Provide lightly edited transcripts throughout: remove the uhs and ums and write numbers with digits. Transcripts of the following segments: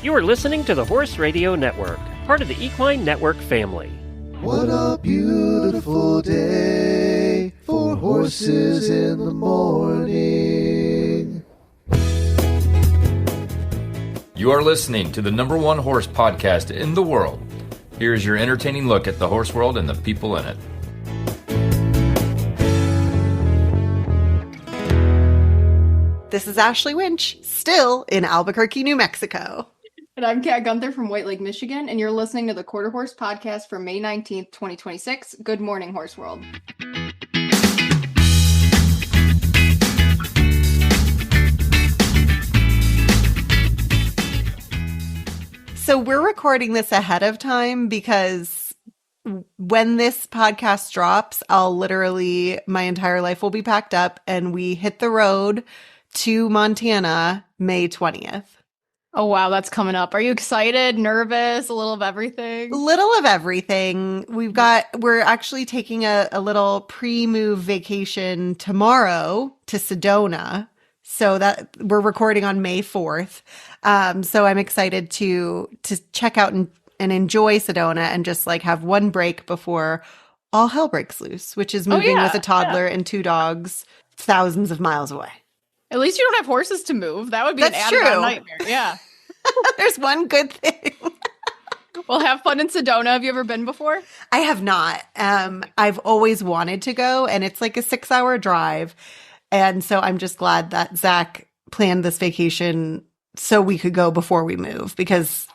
You are listening to the Horse Radio Network, part of the Equine Network family. What a beautiful day for horses in the morning. You are listening to the #1 horse podcast in the world. Here's your entertaining look at the horse world and the people in it. This is Ashley Winch, still in Albuquerque, New Mexico. And I'm Kat Gunther from White Lake, Michigan, and you're listening to the Quarter Horse Podcast for May 19th, 2026. Good morning, Horse World. So we're recording this ahead of time because when this podcast drops, my entire life will be packed up and we hit the road to Montana May 20th. Oh, wow, that's coming up. Are you excited, nervous, a little of everything? Little of everything. We're actually taking a little pre-move vacation tomorrow to Sedona. So that we're recording on May 4th. So I'm excited to check out and enjoy Sedona and just like have one break before all hell breaks loose, which is moving with a toddler and 2 dogs thousands of miles away. At least you don't have horses to move. That would be an added nightmare. Yeah. There's one good thing. Well, have fun in Sedona. Have you ever been before? I have not. I've always wanted to go, and it's like a 6-hour drive. And so I'm just glad that Zach planned this vacation so we could go before we move, because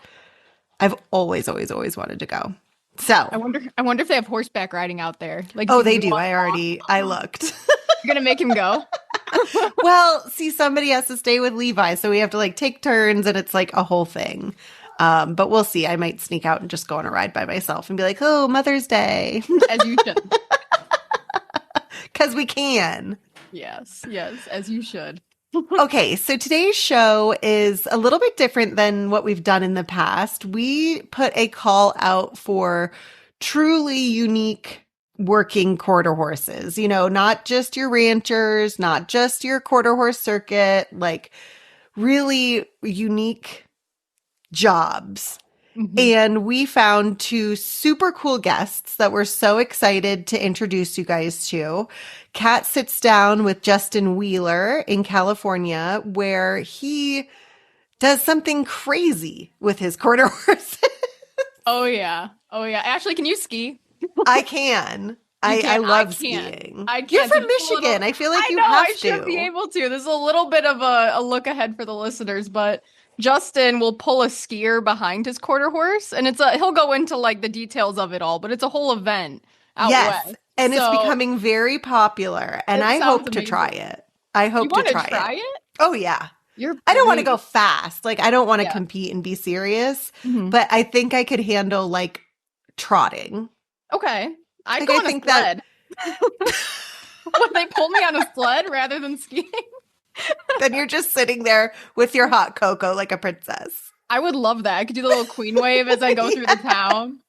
I've always wanted to go. So I wonder if they have horseback riding out there. Like, they do. I looked. You're gonna make him go? Well, see, somebody has to stay with Levi, so we have to like take turns, and it's like a whole thing. But we'll see. I might sneak out and just go on a ride by myself and be like, "Oh, Mother's Day," as you should, because we can. Yes, as you should. Okay, so today's show is a little bit different than what we've done in the past. We put a call out for truly unique working quarter horses, not just your ranchers, not just your quarter horse circuit, like really unique jobs. Mm-hmm. And we found 2 super cool guests that we're so excited to introduce you guys to. Kat sits down with Justin Wheeler in California, where he does something crazy with his quarter horses. Oh, yeah. Ashley, can you ski? I can. I love skiing. You're from Michigan. I feel like you have to. I should be able to. This is a little bit of a look ahead for the listeners, but Justin will pull a skier behind his quarter horse, and he'll go into like the details of it all, but it's a whole event out west. And it's becoming very popular, and I hope to try it. I hope to try it. Oh yeah. I don't want to go fast. Like, I don't want to compete and be serious, but I think I could handle like trotting. Okay. I'd go on a sled. Would they pull me on a sled rather than skiing? Then you're just sitting there with your hot cocoa like a princess. I would love that. I could do the little queen wave as I go through the town.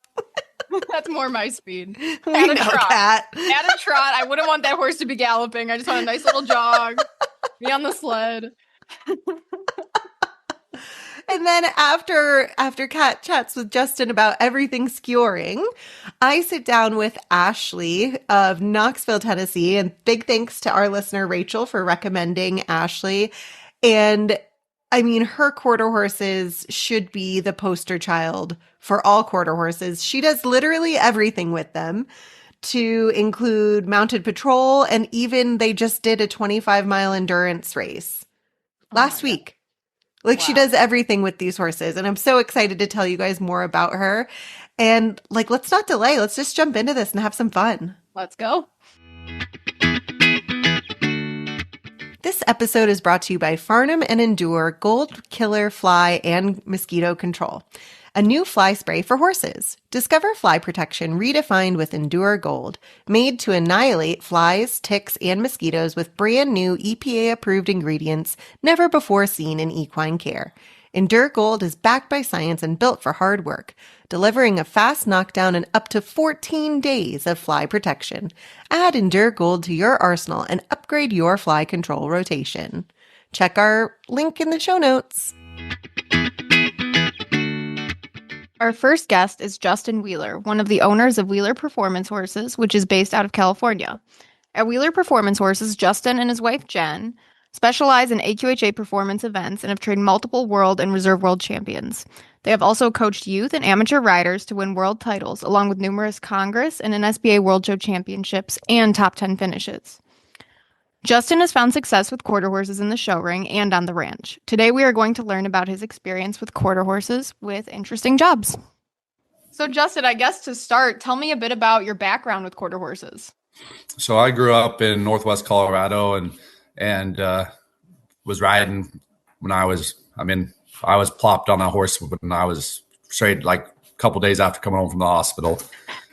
That's more my speed. Add a trot. I wouldn't want that horse to be galloping. I just want a nice little jog. Be on the sled. And then after Kat chats with Justin about everything skijoring, I sit down with Ashley of Knoxville, Tennessee. And big thanks to our listener, Rachel, for recommending Ashley. And I mean, her quarter horses should be the poster child for all quarter horses. She does literally everything with them, to include mounted patrol. And even they just did a 25-mile endurance race last week. Like, wow. She does everything with these horses, and I'm so excited to tell you guys more about her. And, like, let's not delay. Let's just jump into this and have some fun. Let's go. This episode is brought to you by Farnham and Endure Gold Killer Fly and Mosquito Control, a new fly spray for horses. Discover fly protection redefined with Endure Gold, made to annihilate flies, ticks, and mosquitoes with brand new EPA-approved ingredients never before seen in equine care. Endure Gold is backed by science and built for hard work, delivering a fast knockdown and up to 14 days of fly protection. Add Endure Gold to your arsenal and upgrade your fly control rotation. Check our link in the show notes. Our first guest is Justin Wheeler, one of the owners of Wheeler Performance Horses, which is based out of California. At Wheeler Performance Horses, Justin and his wife Jen specialize in AQHA performance events and have trained multiple world and reserve world champions. They have also coached youth and amateur riders to win world titles, along with numerous Congress and NSBA World Show championships and top 10 finishes. Justin has found success with quarter horses in the show ring and on the ranch. Today we are going to learn about his experience with quarter horses with interesting jobs. So Justin, I guess to start, tell me a bit about your background with quarter horses. So I grew up in Northwest Colorado and was riding when I was plopped on a horse when I was straight like a couple days after coming home from the hospital.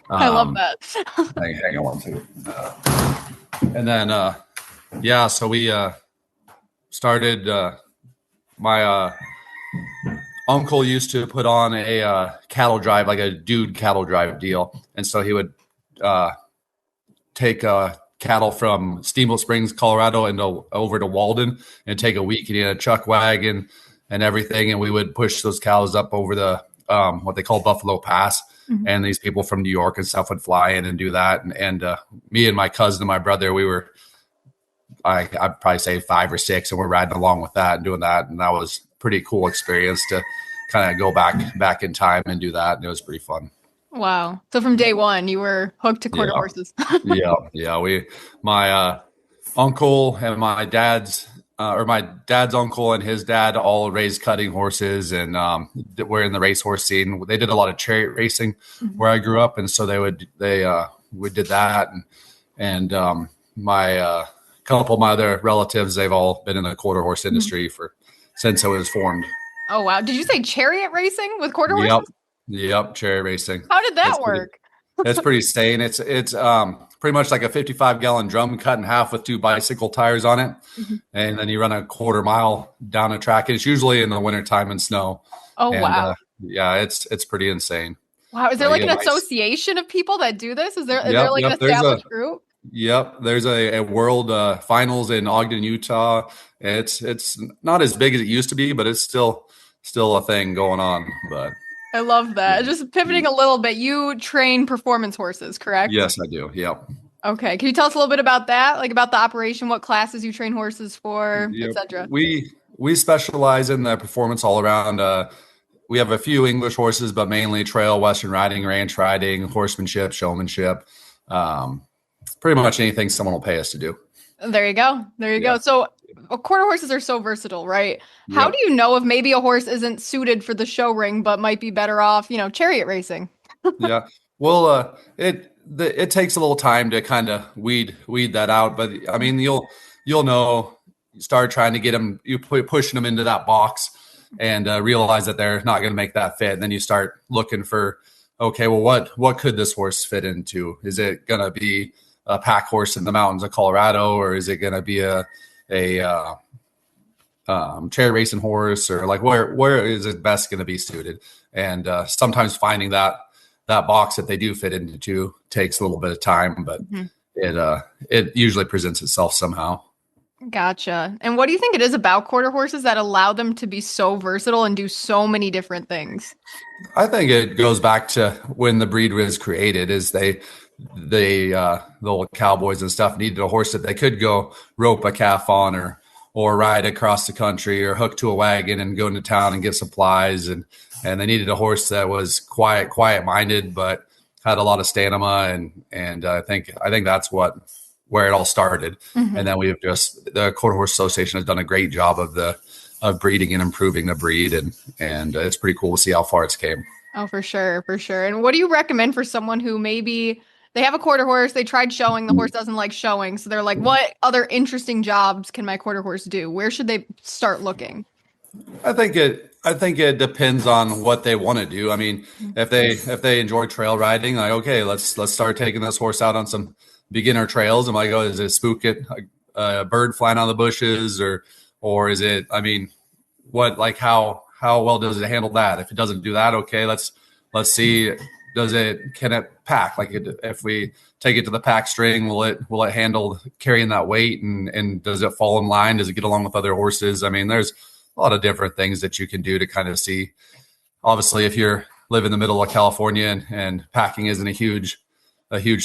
I love that. hang on one second. And then, so we started, my uncle used to put on a cattle drive, like a dude cattle drive deal. And so he would take cattle from Steamboat Springs, Colorado, and over to Walden and take a week. And he had a chuck wagon and everything. And we would push those cows up over the what they call Buffalo Pass. Mm-hmm. And these people from New York and stuff would fly in and do that. And me and my cousin and my brother, we were, I'd probably say 5 or 6, and we're riding along with that and doing that. And that was a pretty cool experience to kind of go back in time and do that. And it was pretty fun. Wow. So from day one, you were hooked to quarter horses. Yeah. My uncle and my dad's uncle and his dad all raised cutting horses, and were in the racehorse scene. They did a lot of chariot racing where I grew up. And so we did that. And my couple of my other relatives, they've all been in the quarter horse industry since it was formed. Oh, wow. Did you say chariot racing with quarter horses? Yep. Chariot racing. How did that work? It's pretty sane. It's pretty much like a 55-gallon drum cut in half with 2 bicycle tires on it. Mm-hmm. And then you run a quarter mile down a track. And it's usually in the wintertime and snow. Oh, wow. It's pretty insane. Wow. Is there like an association of people that do this? Is there like an established group? Yep. There's a world finals in Ogden, Utah. It's not as big as it used to be, but it's still a thing going on. But I love that. Just pivoting a little bit, you train performance horses, correct? Yes, I do. Yep. Okay. Can you tell us a little bit about that? Like about the operation, what classes you train horses for, etc.? We specialize in the performance all around. We have a few English horses, but mainly trail, Western riding, ranch riding, horsemanship, showmanship. Pretty much anything someone will pay us to do. There you go. So quarter horses are so versatile, right? How do you know if maybe a horse isn't suited for the show ring, but might be better off, chariot racing? Yeah. Well, it takes a little time to kind of weed that out. But I mean, you'll know, you start trying to get them, pushing them into that box and realize that they're not going to make that fit. And then you start looking for, okay, well, what could this horse fit into? Is it going to be a pack horse in the mountains of Colorado, or is it going to be a chariot racing horse, or like where is it best going to be suited? And sometimes finding that box that they do fit into takes a little bit of time, but it usually presents itself somehow. Gotcha. And what do you think it is about quarter horses that allow them to be so versatile and do so many different things? I think it goes back to when the breed was created. Is the old cowboys and stuff needed a horse that they could go rope a calf on, or ride across the country, or hook to a wagon and go into town and get supplies. And they needed a horse that was quiet minded, but had a lot of stamina. And I think that's where it all started. Mm-hmm. And then the Quarter Horse Association has done a great job of breeding and improving the breed. And it's pretty cool to see how far it's came. Oh, for sure. And what do you recommend for someone who maybe they have a quarter horse, they tried showing, the horse doesn't like showing, so they're like, what other interesting jobs can my quarter horse do? Where should they start looking? I think it depends on what they want to do. I mean, if they enjoy trail riding, like, okay, let's start taking this horse out on some beginner trails. I'm like, oh, is it spook it, a bird flying on the bushes, or is it? I mean, how well does it handle that? If it doesn't do that, okay, let's see. Can it pack? Like if we take it to the pack string, will it handle carrying that weight, and does it fall in line? Does it get along with other horses? I mean, there's a lot of different things that you can do to kind of see. Obviously, if you're live in the middle of California and packing isn't a huge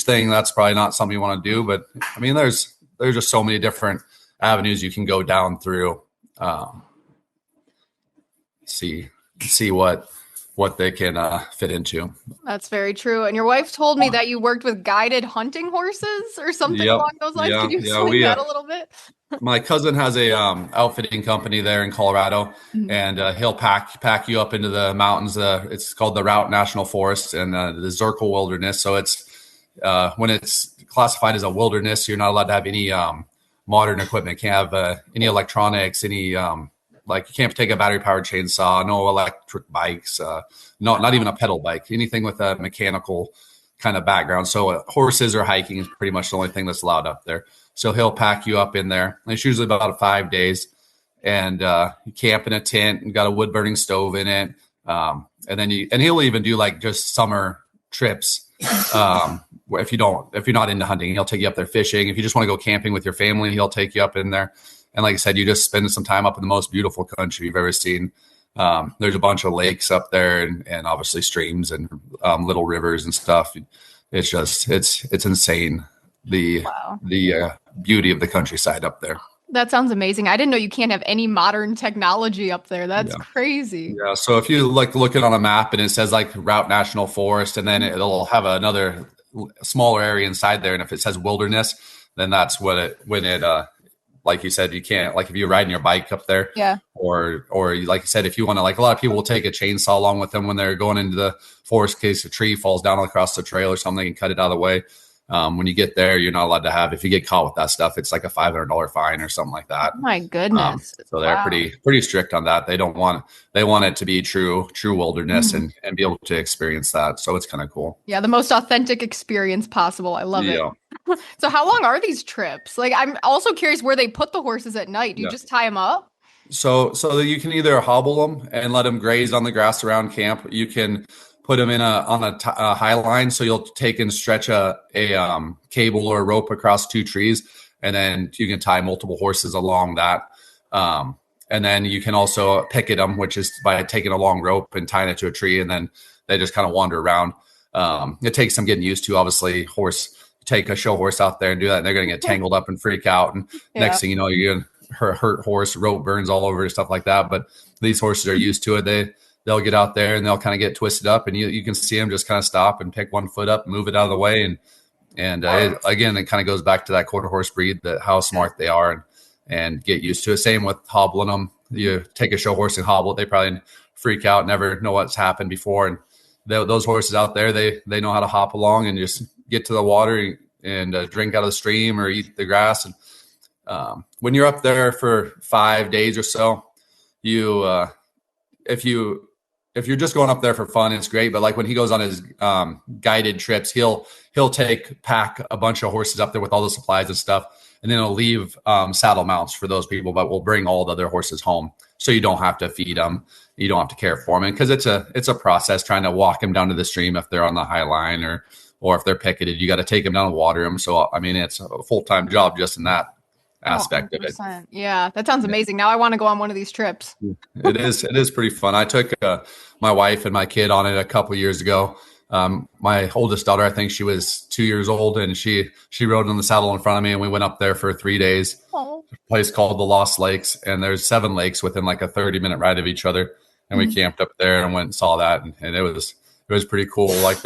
thing, that's probably not something you want to do. But I mean, there's just so many different avenues you can go down through. See what they can fit into. That's very true. And your wife told me that you worked with guided hunting horses or something along those lines. Can you explain that a little bit? My cousin has a outfitting company there in Colorado, and he'll pack you up into the mountains. It's called the Route National Forest and the Zirkle Wilderness. So it's when it's classified as a wilderness, you're not allowed to have any modern equipment. Can't have any electronics, any like you can't take a battery powered chainsaw, no electric bikes, not even a pedal bike, anything with a mechanical kind of background. So horses or hiking is pretty much the only thing that's allowed up there. So he'll pack you up in there. It's usually about 5 days, and you camp in a tent and got a wood burning stove in it. And then he'll even do like just summer trips. If you're not into hunting, he'll take you up there fishing. If you just want to go camping with your family, he'll take you up in there. And like I said, you just spend some time up in the most beautiful country you've ever seen. There's a bunch of lakes up there and obviously streams and little rivers and stuff. It's just, it's insane. The beauty of the countryside up there. That sounds amazing. I didn't know you can't have any modern technology up there. That's crazy. Yeah. So if you like look it on a map and it says like Route National Forest, and then it'll have another smaller area inside there. And if it says wilderness, then that's when like you said, you can't, like if you're riding your bike up there, or like you said, if you want to, like a lot of people will take a chainsaw along with them when they're going into the forest in case a tree falls down across the trail or something, and cut it out of the way. When you get there, you're not allowed to have, if you get caught with that stuff, it's like a $500 fine or something like that. Oh my goodness. So they're pretty strict on that. They want it to be true wilderness and be able to experience that. So it's kind of cool. Yeah. The most authentic experience possible. I love it. So how long are these trips? Like, I'm also curious where they put the horses at night. Do you just tie them up? So that you can either hobble them and let them graze on the grass around camp. You can put them on a high line. So you'll take and stretch a cable or a rope across 2 trees, and then you can tie multiple horses along that. And then you can also picket them, which is by taking a long rope and tying it to a tree, and then they just kind of wander around. It takes some getting used to. Obviously, take a show horse out there and do that, and they're going to get tangled up and freak out. And next thing you know, you're going to hurt horse, rope burns all over and stuff like that. But these horses are used to it. They'll get out there and they'll kind of get twisted up, and you can see them just kind of stop and pick one foot up, move it out of the way. And again, it kind of goes back to that quarter horse breed, that how smart they are and get used to it. Same with hobbling them. You take a show horse and hobble it, they probably freak out, never know what's happened before. And those horses out there, they know how to hop along and just get to the water and drink out of the stream or eat the grass. And when you're up there for 5 days or so, if you're just going up there for fun, it's great. But like when he goes on his guided trips, he'll pack a bunch of horses up there with all the supplies and stuff, and then he'll leave saddle mounts for those people, but we'll bring all the other horses home, so you don't have to feed them, you don't have to care for them, because it's a process trying to walk them down to the stream if they're on the high line or if they're picketed. You got to take them down and water them. So I mean, it's a full-time job just in that aspect of it. Yeah, that sounds amazing. Now I want to go on one of these trips. It is pretty fun. I took my wife and my kid on it a couple years ago. My oldest daughter, I think she was 2 years old, and she rode on the saddle in front of me, and we went up there for 3 days. A place called the Lost Lakes, and there's 7 lakes within like a 30-minute ride of each other, and we camped up there and went and saw that, and it was pretty cool. Like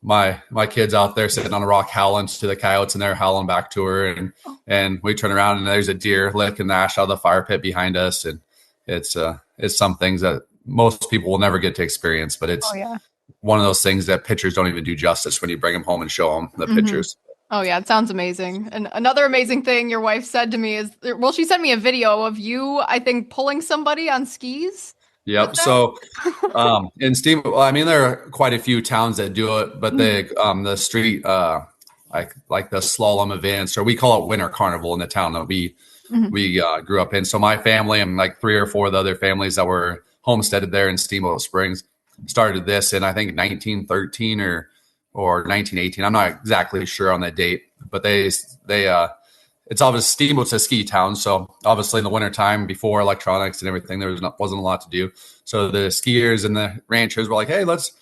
my kid's out there sitting on a rock howling to the coyotes, and they're howling back to her, and we turn around and there's a deer licking the ash out of the fire pit behind us. And it's some things that most people will never get to experience, but it's one of those things that pictures don't even do justice when you bring them home and show them the pictures. Oh yeah, it sounds amazing. And another amazing thing your wife said to me is, she sent me a video of you, I think, pulling somebody on skis. Yep. So, in Steam, I mean, there are quite a few towns that do it, but the street, like the slalom events, or we call it winter carnival in the town that we grew up in. So my family and like 3 or 4 of the other families that were homesteaded there in Steamboat Springs started this in, I think, 1913 or 1918. I'm not exactly sure on the date, but they it's obviously Steamboat's a ski town. So obviously in the wintertime before electronics and everything, wasn't a lot to do. So the skiers and the ranchers were like, hey, let's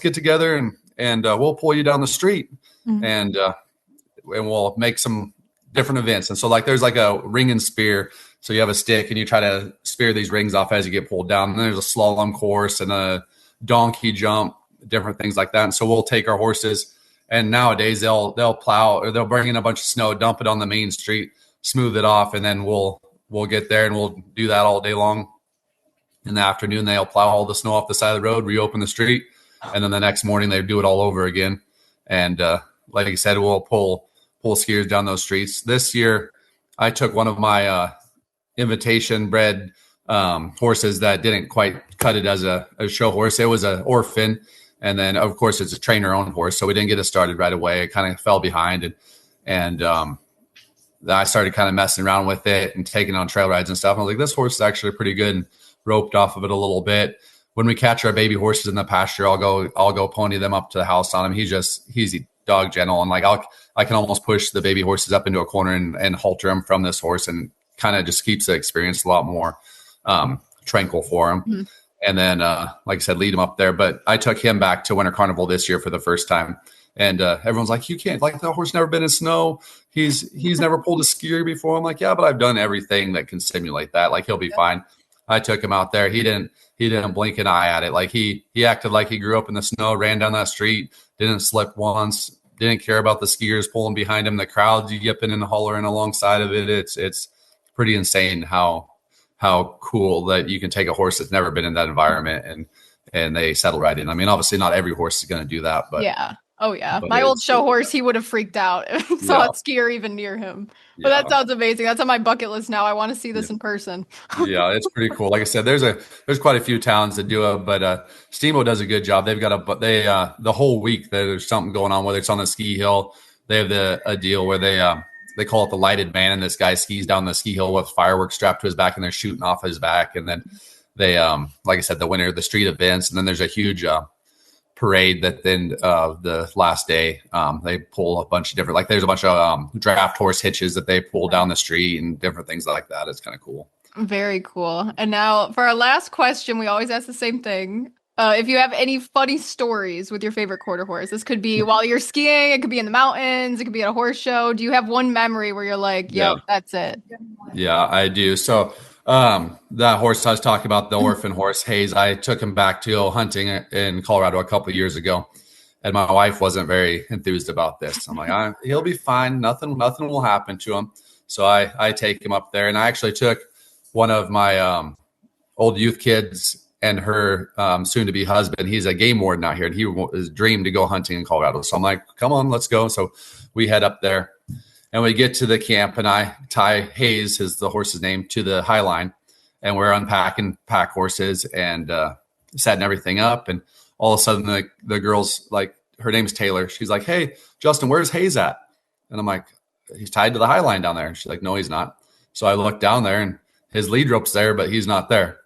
get together and we'll pull you down the street and we'll make some different events. And so like there's like a ring and spear. So you have a stick and you try to spear these rings off as you get pulled down. And there's a slalom course and a donkey jump, different things like that. And so we'll take our horses, and nowadays they'll plow, or they'll bring in a bunch of snow, dump it on the main street, smooth it off, and then we'll get there and we'll do that all day long. In the afternoon, they'll plow all the snow off the side of the road, reopen the street, and then the next morning they do it all over again. And like I said, we'll pull skiers down those streets. This year, I took one of my invitation bred horses that didn't quite cut it as a show horse. It was an orphan. And then, of course, it's a trainer-owned horse, so we didn't get it started right away. It kind of fell behind, and I started kind of messing around with it and taking on trail rides and stuff. And I was like, this horse is actually pretty good, and roped off of it a little bit. When we catch our baby horses in the pasture, I'll go pony them up to the house on him. He's dog gentle, and like I can almost push the baby horses up into a corner and halter them from this horse, and kind of just keeps the experience a lot more tranquil for him. Mm-hmm. And then, like I said, lead him up there. But I took him back to Winter Carnival this year for the first time. And everyone's like, you can't, like, the horse never been in snow. He's never pulled a skier before. I'm like, yeah, but I've done everything that can simulate that. Like, he'll be fine. I took him out there. He didn't blink an eye at it. Like, he acted like he grew up in the snow, ran down that street, didn't slip once, didn't care about the skiers pulling behind him, the crowd yipping and hollering alongside of it. It's pretty insane how cool that you can take a horse that's never been in that environment and they settle right in. I mean, obviously not every horse is going to do that, but yeah. Oh yeah. My old show horse, he would have freaked out if he saw a skier even near him. But that sounds amazing. That's on my bucket list now. I want to see this in person. Yeah, it's pretty cool. Like I said, there's quite a few towns that do it, but Steamboat does a good job. They've got the whole week there's something going on, whether it's on the ski hill. They have a deal where they call it the lighted man, and this guy skis down the ski hill with fireworks strapped to his back, and they're shooting off his back. And then they, like I said, the street events, and then there's a huge parade that then the last day they pull a bunch of different, like there's a bunch of draft horse hitches that they pull down the street and different things like that. It's kind of cool. Very cool. And now for our last question, we always ask the same thing. If you have any funny stories with your favorite quarter horse, this could be while you're skiing, it could be in the mountains, it could be at a horse show. Do you have one memory where you're like, yep, that's it? Yeah, I do. So that horse I was talking about, the orphan horse, Hayes, I took him back to go hunting in Colorado a couple of years ago. And my wife wasn't very enthused about this. I'm like, he'll be fine. Nothing will happen to him. So I take him up there, and I actually took one of my old youth kids and her soon-to-be husband. He's a game warden out here, and he was dreamed to go hunting in Colorado. So I'm like, come on, let's go. So we head up there, and we get to the camp, and I tie Hayes, is the horse's name, to the high line, and we're unpacking pack horses and setting everything up. And all of a sudden, the girl's like, her name's Taylor. She's like, hey, Justin, where's Hayes at? And I'm like, he's tied to the high line down there. And she's like, no, he's not. So I look down there, and his lead rope's there, but he's not there.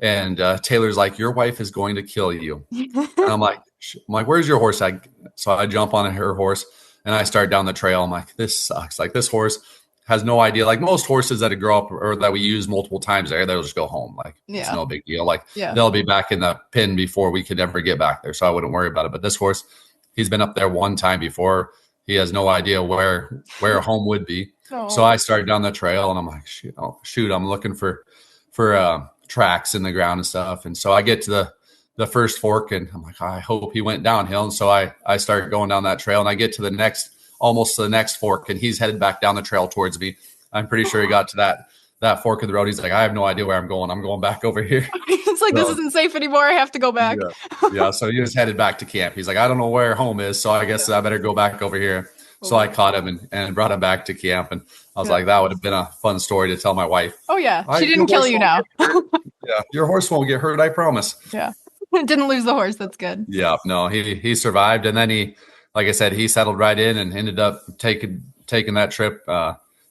And Taylor's like, your wife is going to kill you. And I'm like, where's your horse at? So I jump on her horse, and I start down the trail. I'm like, this sucks. Like, this horse has no idea. Like most horses that grow up or that we use multiple times there, they'll just go home. Like, it's no big deal. Like, they'll be back in the pen before we could ever get back there. So I wouldn't worry about it. But this horse, he's been up there one time before. He has no idea where home would be. Oh. So I started down the trail, and I'm like, shoot, I'm looking for tracks in the ground and stuff. And so I get to the first fork, and I'm like, I hope he went downhill. And so I start going down that trail, and I get to almost to the next fork, and he's headed back down the trail towards me. I'm pretty sure he got to that fork of the road. He's like, I have no idea where I'm going. I'm going back over here. It's like, this isn't safe anymore. I have to go back. Yeah. So he was headed back to camp. He's like, I don't know where home is, so I guess I better go back over here. So I caught him and brought him back to camp. And I was like, that would have been a fun story to tell my wife. Oh, yeah. She didn't kill you now. Yeah. Your horse won't get hurt, I promise. Yeah. Didn't lose the horse. That's good. Yeah. No, he survived. And then like I said, he settled right in and ended up taking that trip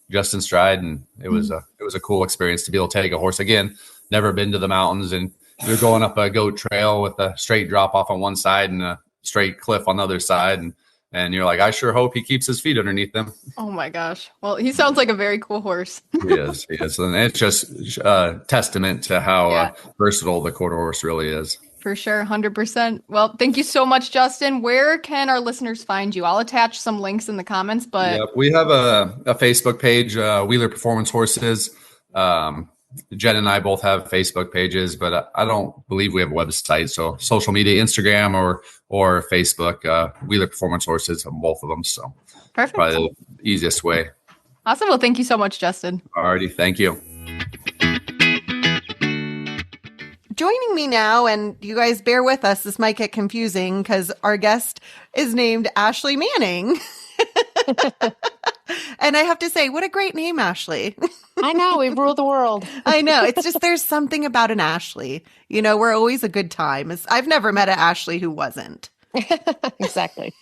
just in stride. And it was a cool experience to be able to take a horse. Again, never been to the mountains. And you're going up a goat trail with a straight drop off on one side and a straight cliff on the other side. And And you're like, I sure hope he keeps his feet underneath them. Oh my gosh. Well, he sounds like a very cool horse. He is. And it's just a testament to how versatile the quarter horse really is. For sure, 100%. Well, thank you so much, Justin. Where can our listeners find you? I'll attach some links in the comments, but we have a Facebook page, Wheeler Performance Horses. Jen and I both have Facebook pages, but I don't believe we have a website. So social media, Instagram or Facebook, Wheeler Performance Horses on both of them. So perfect. Probably the easiest way. Awesome. Well, thank you so much, Justin. Alrighty. Thank you. Joining me now, and you guys bear with us, this might get confusing because our guest is named Ashley Manning. And I have to say, what a great name, Ashley. I know, we've ruled the world. I know. It's just there's something about an Ashley. You know, we're always a good time. I've never met an Ashley who wasn't. Exactly.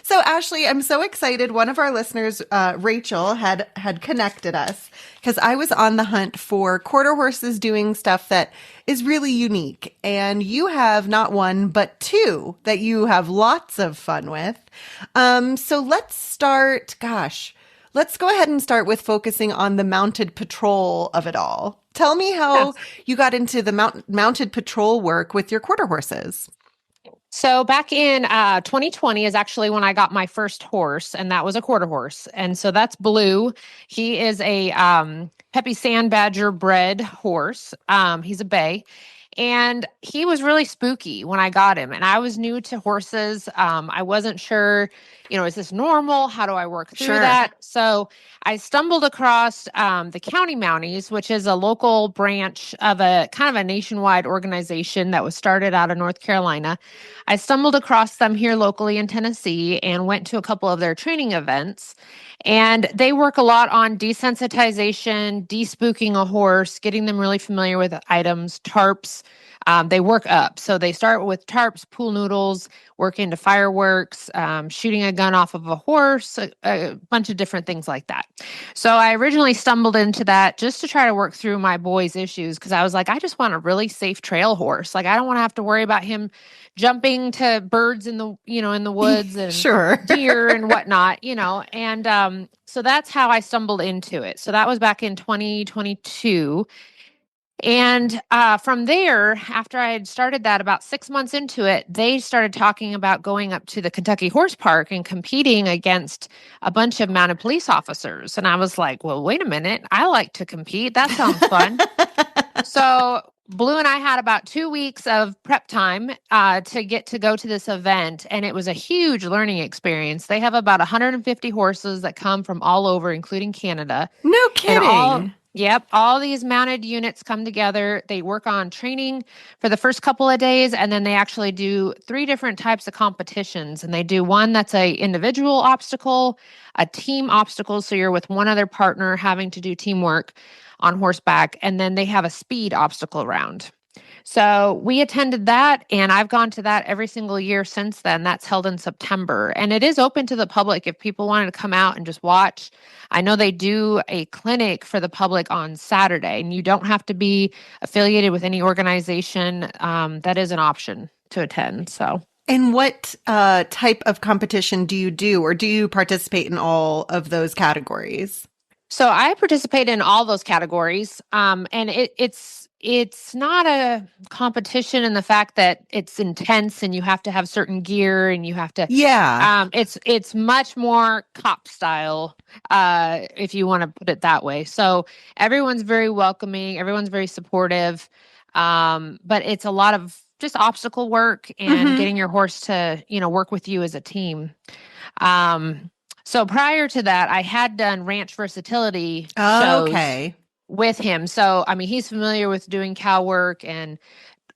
So, Ashley, I'm so excited. One of our listeners, Rachel, had connected us because I was on the hunt for quarter horses doing stuff that is really unique. And you have not one, but two that you have lots of fun with. So let's go ahead and start with focusing on the mounted patrol of it all. Tell me how you got into the mounted patrol work with your quarter horses. So back in 2020 is actually when I got my first horse, and that was a quarter horse. And so that's Blue. He is a Peppy Sand Badger bred horse. He's a bay. And he was really spooky when I got him. And I was new to horses. I wasn't sure, is this normal? How do I work through that? So I stumbled across the County Mounties, which is a local branch of a kind of a nationwide organization that was started out of North Carolina. I stumbled across them here locally in Tennessee and went to a couple of their training events. And they work a lot on desensitization, despooking a horse, getting them really familiar with items, tarps. They work up. So they start with tarps, pool noodles, work into fireworks, shooting a gun off of a horse, a bunch of different things like that. So I originally stumbled into that just to try to work through my boy's issues because I was like, I just want a really safe trail horse. Like, I don't want to have to worry about him jumping to birds in the, in the woods and deer and whatnot, and so that's how I stumbled into it. So that was back in 2022. And from there, after I had started that, about 6 months into it, they started talking about going up to the Kentucky Horse Park and competing against a bunch of mounted police officers. And I was like, well, wait a minute. I like to compete. That sounds fun. So Blue and I had about 2 weeks of prep time to get to go to this event. And it was a huge learning experience. They have about 150 horses that come from all over, including Canada. No kidding. All these mounted units come together. They work on training for the first couple of days, and then they actually do 3 different types of competitions. And they do one that's a individual obstacle, a team obstacle, so you're with one other partner having to do teamwork on horseback, and then they have a speed obstacle round. So we attended that, and I've gone to that every single year since then. That's held in September, and it is open to the public if people wanted to come out and just watch. I know they do a clinic for the public on Saturday, and you don't have to be affiliated with any organization. That is an option to attend. So. And what type of competition do you do, or do you participate in all of those categories? So I participate in all those categories, and it's not a competition in the fact that it's intense and you have to have certain gear and you have to. Yeah. It's much more cop style, if you want to put it that way. So everyone's very welcoming. Everyone's very supportive. But it's a lot of just obstacle work and getting your horse to, work with you as a team. So prior to that, I had done ranch versatility shows with him. So, he's familiar with doing cow work and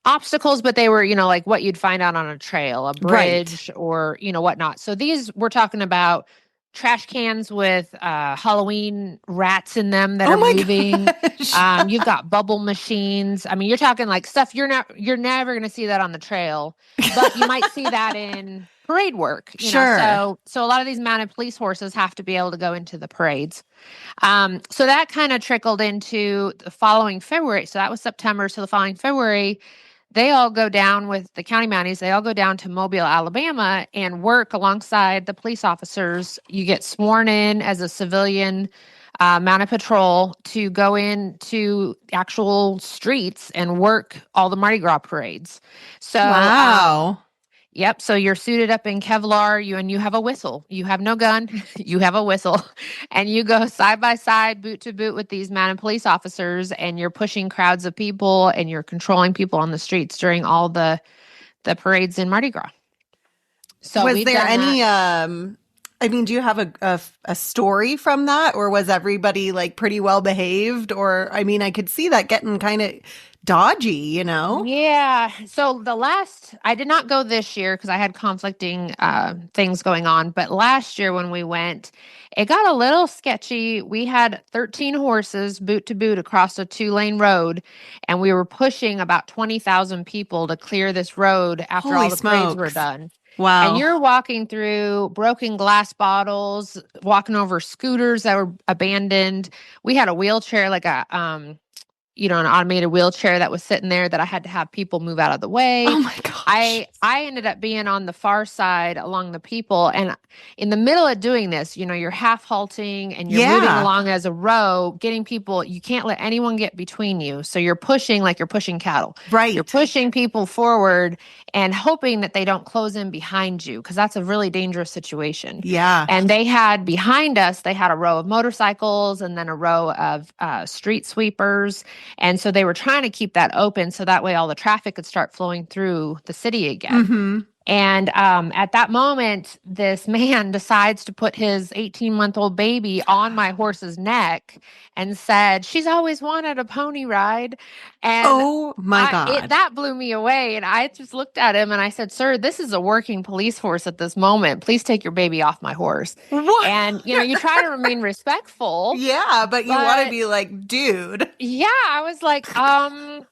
obstacles, but they were, like what you'd find out on a trail, a bridge or, whatnot. So these, we're talking about trash cans with Halloween rats in them that are moving. You've got bubble machines. You're talking like stuff you're never going to see that on the trail, but you might see that in parade work. So a lot of these mounted police horses have to be able to go into the parades. So that kind of trickled into the following February. So that was September. So the following February, they all go down with the county mounties. They all go down to Mobile, Alabama, and work alongside the police officers. You get sworn in as a civilian mounted patrol to go into actual streets and work all the Mardi Gras parades. So, wow. Yep. So you're suited up in Kevlar, you have a whistle. You have no gun, you have a whistle, and you go side by side, boot to boot with these mounted police officers, and you're pushing crowds of people and you're controlling people on the streets during all the parades in Mardi Gras. So was there any I mean, do you have a story from that, or was everybody like pretty well behaved? Or I mean, I could see that getting kind of dodgy, you know? Yeah. So I did not go this year because I had conflicting things going on. But last year when we went, it got a little sketchy. We had 13 horses boot to boot across a 2-lane road, and we were pushing about 20,000 people to clear this road after Holy all the parades were smokes. done. Wow. And you're walking through broken glass bottles, walking over scooters that were abandoned. We had a wheelchair, like an automated wheelchair that was sitting there that I had to have people move out of the way. Oh my gosh. I ended up being on the far side along the people. And in the middle of doing this, you're half halting and you're moving along as a row, getting people, you can't let anyone get between you. So you're pushing like you're pushing cattle. Right. You're pushing people forward and hoping that they don't close in behind you, because that's a really dangerous situation. Yeah. And behind us, they had a row of motorcycles and then a row of street sweepers. And so they were trying to keep that open so that way all the traffic could start flowing through the city again. Mm-hmm. And at that moment, this man decides to put his 18-month-old baby on my horse's neck and said, "She's always wanted a pony ride." And oh my God. that blew me away. And I just looked at him and I said, "Sir, this is a working police force at this moment. Please take your baby off my horse." What? And, you try to remain respectful. Yeah, but you want to be like, dude. Yeah, I was like,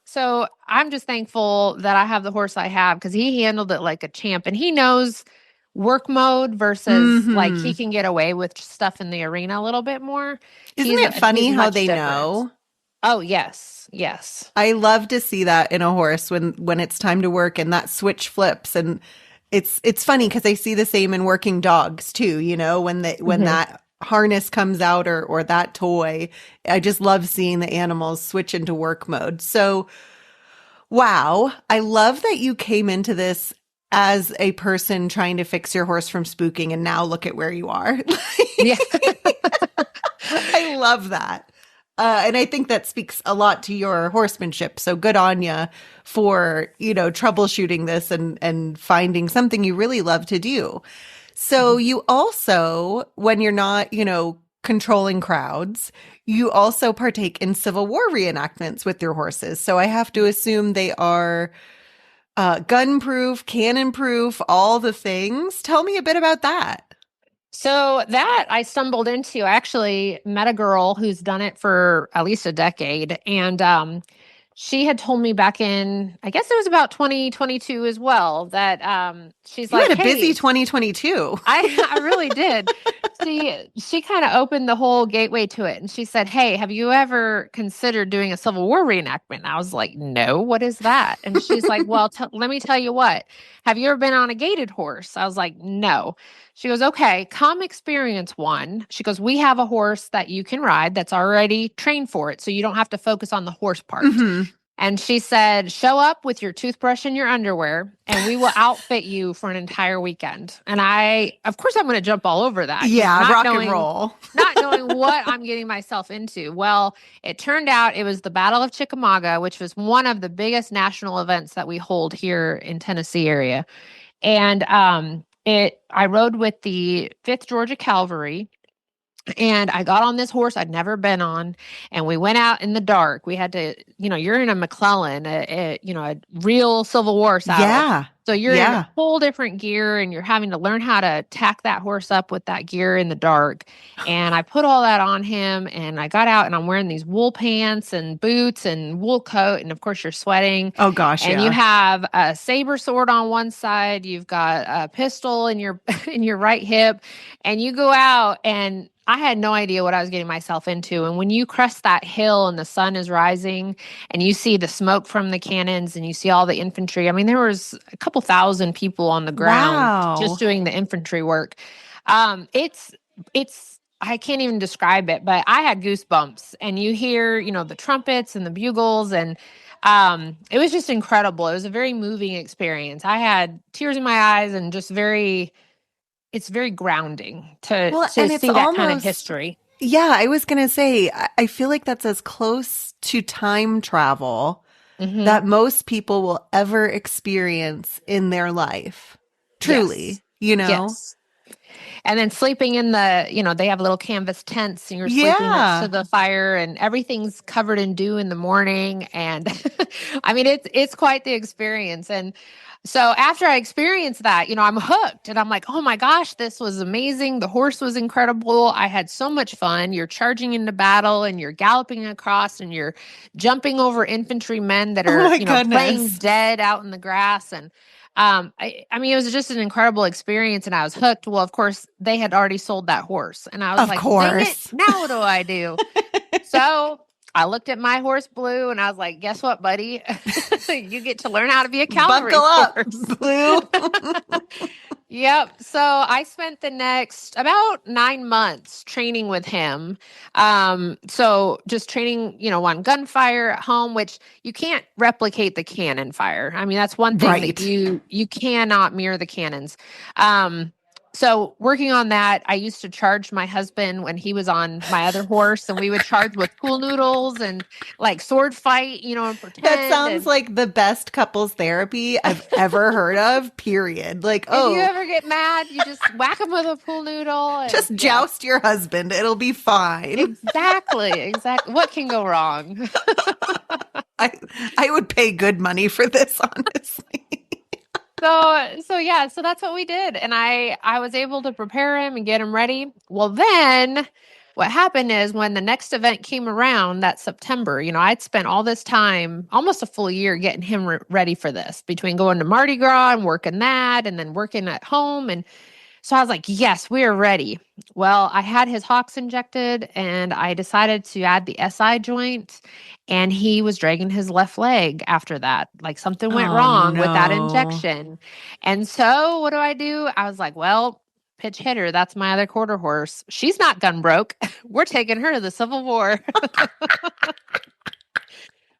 so I'm just thankful that I have the horse I have, because he handled it like a champ, and he knows work mode versus like he can get away with stuff in the arena a little bit more. Isn't it funny how they know? Oh, yes. Yes. I love to see that in a horse when it's time to work and that switch flips. And it's funny because I see the same in working dogs too, when that harness comes out or that toy. I just love seeing the animals switch into work mode. So, wow. I love that you came into this as a person trying to fix your horse from spooking, and now look at where you are. Yeah. I love that. And I think that speaks a lot to your horsemanship. So good on you for, troubleshooting this and finding something you really love to do. So you also, when you're not, controlling crowds, you also partake in Civil War reenactments with your horses. So I have to assume they are gun-proof, cannon-proof, all the things. Tell me a bit about that. So that I stumbled into. I actually met a girl who's done it for at least a decade. And she had told me back in, I guess it was about 2022 as well, that she's you like, had a busy 2022. I really did. She kind of opened the whole gateway to it. And she said, "Hey, have you ever considered doing a Civil War reenactment?" And I was like, "No, what is that?" And she's like, "Well, let me tell you what. Have you ever been on a gaited horse?" I was like, "No." She goes, "Okay, come experience one." She goes, "We have a horse that you can ride that's already trained for it, so you don't have to focus on the horse part." Mm-hmm. And she said, "Show up with your toothbrush and your underwear, and we will outfit you for an entire weekend." And of course, I'm going to jump all over that. Yeah, rock and roll. Not knowing what I'm getting myself into. Well, it turned out it was the Battle of Chickamauga, which was one of the biggest national events that we hold here in Tennessee area. And I rode with the 5th Georgia Cavalry. And I got on this horse I'd never been on, and we went out in the dark. We had to, you're in a McClellan, a real Civil War saddle. Yeah. So you're in a whole different gear, and you're having to learn how to tack that horse up with that gear in the dark. And I put all that on him, and I got out, and I'm wearing these wool pants and boots and wool coat, and of course you're sweating. Oh gosh, and you have a saber sword on one side, you've got a pistol in your right hip, and you go out and I had no idea what I was getting myself into. And when you crest that hill and the sun is rising and you see the smoke from the cannons and you see all the infantry, I mean, there was a couple thousand people on the ground just doing the infantry work. It's I can't even describe it, but I had goosebumps. And you hear, the trumpets and the bugles, and it was just incredible. It was a very moving experience. I had tears in my eyes, and just it's very grounding to see that kind of history. Yeah, I was going to say, I feel like that's as close to time travel that most people will ever experience in their life. Truly, Yes. And then sleeping in they have little canvas tents, and you're sleeping next to the fire, and everything's covered in dew in the morning. And I mean, it's quite the experience. And so after I experienced that, I'm hooked, and I'm like, oh my gosh, this was amazing. The horse was incredible. I had so much fun. You're charging into battle, and you're galloping across, and you're jumping over infantrymen that are, playing dead out in the grass. And I mean, it was just an incredible experience, and I was hooked. Well, of course, they had already sold that horse, and I was like, dang it, now what do I do? So I looked at my horse, Blue, and I was like, guess what, buddy? You get to learn how to be a cavalry horse. Blue. Yep. So I spent the next about 9 months training with him. So just training, on gunfire at home, which you can't replicate the cannon fire. I mean, that's one thing that you cannot mirror the cannons. So working on that, I used to charge my husband when he was on my other horse, and we would charge with pool noodles and like sword fight, and pretend. That sounds like the best couples therapy I've ever heard of, period. Like, if you ever get mad, you just whack him with a pool noodle. And, just joust your husband. It'll be fine. Exactly. What can go wrong? I would pay good money for this, honestly. So that's what we did. And I was able to prepare him and get him ready. Well, then what happened is when the next event came around that September, I'd spent all this time, almost a full year, getting him ready for this, between going to Mardi Gras and working that and then working at home. And so I was like, yes, we are ready. Well, I had his hocks injected, and I decided to add the SI joint, and he was dragging his left leg after that. Like something went wrong with that injection. And so what do? I was like, well, pitch hitter, that's my other quarter horse. She's not gun broke. We're taking her to the Civil War.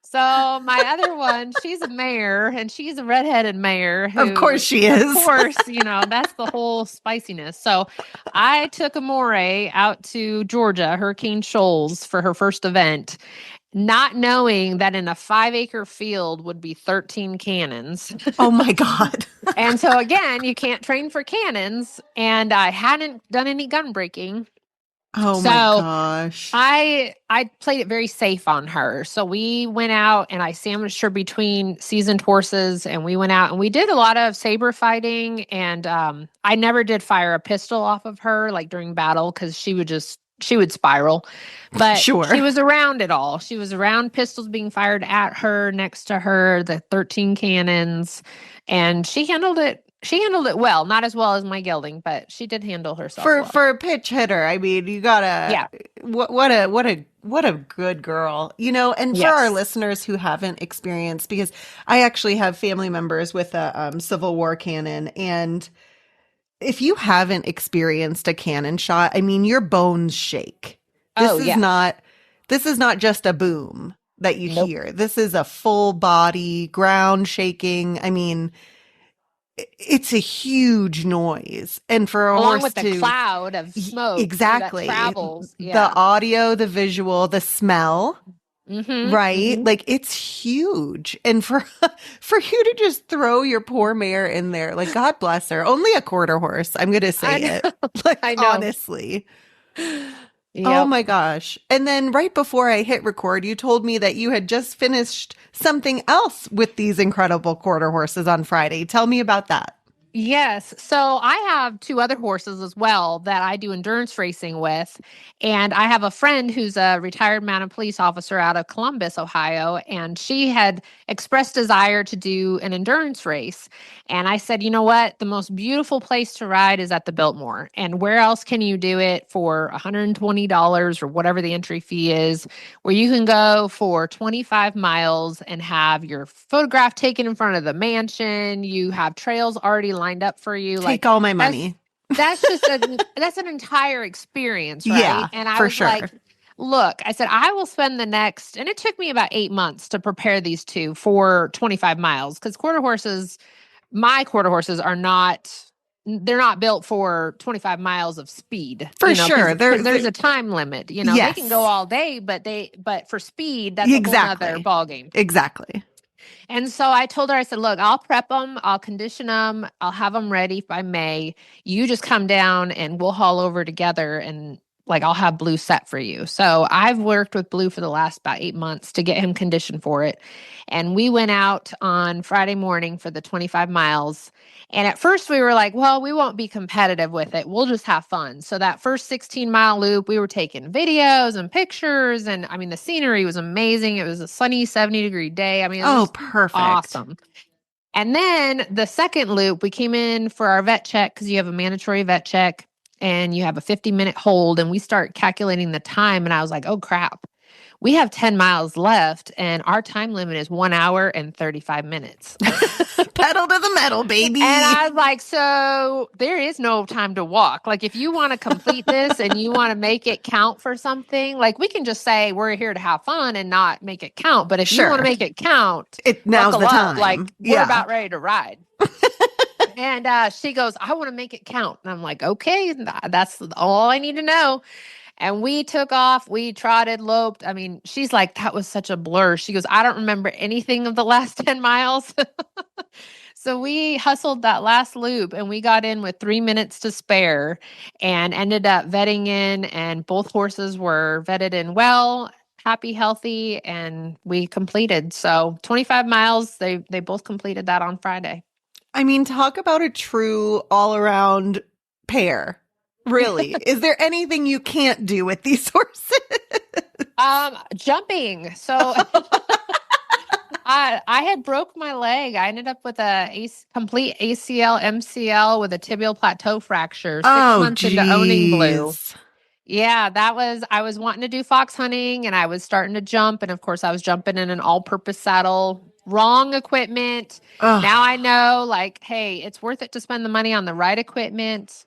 So my other one, she's a mare, and she's a redheaded mare. Of course she is. Of course, that's the whole spiciness. So I took Amore out to Georgia, Hurricane Shoals, for her first event, not knowing that in a 5-acre field would be 13 cannons. Oh my God. And so again, you can't train for cannons, and I hadn't done any gun breaking. Oh my gosh. I played it very safe on her. So we went out, and I sandwiched her between seasoned horses, and we went out and we did a lot of saber fighting. And I never did fire a pistol off of her, like during battle, because she would spiral. But she was around it all. She was around pistols being fired at her, next to her, the 13 cannons, and she handled it. She handled it well, not as well as my gelding, but she did handle herself well. For a pitch hitter. I mean, you gotta. What a good girl, And for our listeners who haven't experienced, because I actually have family members with a Civil War cannon, and if you haven't experienced a cannon shot, I mean, your bones shake. This is not just a boom that you hear. This is a full body ground shaking. I mean, it's a huge noise, and for a along horse with the cloud of smoke, exactly, that travels, the audio, the visual, the smell, right? Like, it's huge, and for you to just throw your poor mare in there, like, God bless her. Only a quarter horse. I'm gonna say it. Like, I know. Honestly. Yep. Oh my gosh. And then right before I hit record, you told me that you had just finished something else with these incredible quarter horses on Friday. Tell me about that. Yes. So I have two other horses as well that I do endurance racing with. And I have a friend who's a retired mounted police officer out of Columbus, Ohio. And she had expressed desire to do an endurance race. And I said, you know what? The most beautiful place to ride is at the Biltmore. And where else can you do it for $120 or whatever the entry fee is, where you can go for 25 miles and have your photograph taken in front of the mansion? You have trails already lined up for you. Take all my money. That's just that's an entire experience, right? Yeah, and I for was sure. like, look, I said, I will spend the next, and it took me about 8 months to prepare these two for 25 miles because my quarter horses are they're not built for 25 miles of speed. For sure. There's a time limit. Yes. They can go all day, but for speed, that's a whole other ballgame. Exactly. And so I told her, I said, look, I'll prep them. I'll condition them. I'll have them ready by May. You just come down and we'll haul over together and I'll have Blue set for you. So I've worked with Blue for the last about 8 months to get him conditioned for it. And we went out on Friday morning for the 25 miles. And at first we were like, well, we won't be competitive with it. We'll just have fun. So that first 16-mile loop, we were taking videos and pictures. And I mean, the scenery was amazing. It was a sunny 70-degree day. I mean, it was perfect. Awesome. And then the second loop, we came in for our vet check because you have a mandatory vet check and you have a 50-minute hold. And we start calculating the time. And I was like, oh, crap. We have 10 miles left and our time limit is 1 hour and 35 minutes. Pedal to the metal, baby. And I was like, so there is no time to walk. Like, if you want to complete this and you want to make it count for something, we can just say we're here to have fun and not make it count. But if you want to make it count, now's the time. We're about ready to ride. And she goes, I want to make it count. And I'm like, okay, that's all I need to know. And we took off, we trotted, loped. I mean, she's like, that was such a blur. She goes, I don't remember anything of the last 10 miles. So we hustled that last loop and we got in with 3 minutes to spare and ended up vetting in, and both horses were vetted in well, happy, healthy, and we completed. So 25 miles, they both completed that on Friday. I mean, talk about a true all-around pair. Really? Is there anything you can't do with these horses? Jumping. So I had broke my leg. I ended up with a complete ACL, MCL with a tibial plateau fracture 6 months into owning Blue. Yeah, I was wanting to do fox hunting and I was starting to jump. And of course I was jumping in an all-purpose saddle, wrong equipment. Now I know hey, it's worth it to spend the money on the right equipment.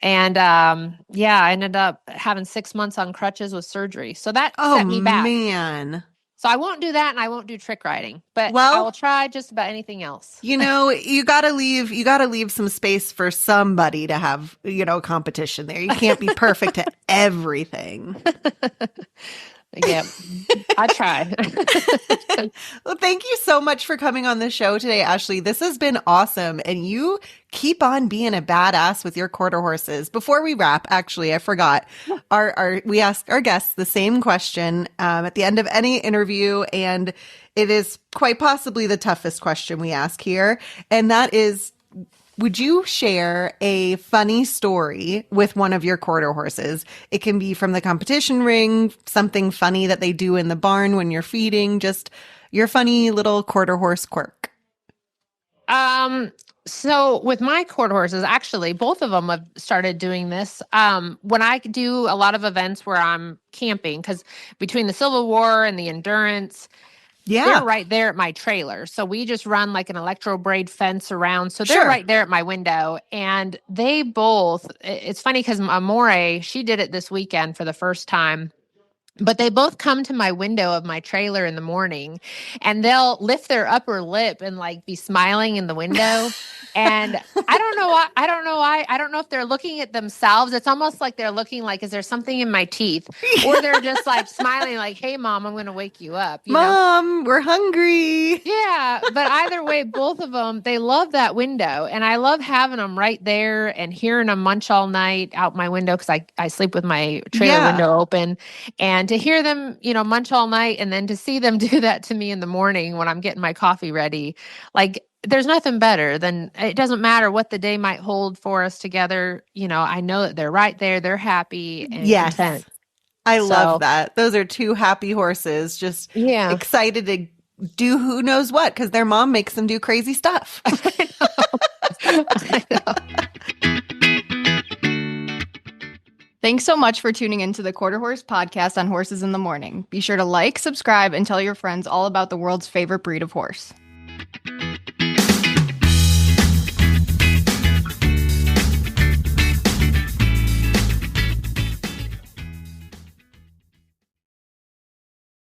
And I ended up having 6 months on crutches with surgery. So that set me back. Oh, man. So I won't do that and I won't do trick riding. But I will try just about anything else. You gotta leave some space for somebody to have, competition there. You can't be perfect at everything. Yeah, I try. Well, thank you so much for coming on the show today, Ashley. This has been awesome. And you keep on being a badass with your quarter horses. Before we wrap, actually, I forgot. We ask our guests the same question at the end of any interview. And it is quite possibly the toughest question we ask here. And that is, would you share a funny story with one of your quarter horses? It can be from the competition ring, something funny that they do in the barn when you're feeding, just your funny little quarter horse quirk. So with my quarter horses, actually, both of them have started doing this. When I do a lot of events where I'm camping, because between the Civil War and the endurance, they're right there at my trailer. So we just run an electro braid fence around. So they're right there at my window. And they both, it's funny because Amore, she did it this weekend for the first time. But they both come to my window of my trailer in the morning and they'll lift their upper lip and be smiling in the window. And I don't know why. I don't know if they're looking at themselves. It's almost like they're looking is there something in my teeth? Or they're just smiling hey, Mom, I'm going to wake you up. Mom, we're hungry. Yeah. But either way, both of them, they love that window. And I love having them right there and hearing them munch all night out my window because I sleep with my trailer window open. And to hear them, munch all night and then to see them do that to me in the morning when I'm getting my coffee ready, there's nothing better than, it doesn't matter what the day might hold for us together. You know, I know that they're right there. They're happy and content. I love that. Those are two happy horses, just excited to do who knows what, because their mom makes them do crazy stuff. I know. Thanks so much for tuning into the Quarter Horse podcast on Horses in the Morning. Be sure to like, subscribe, and tell your friends all about the world's favorite breed of horse.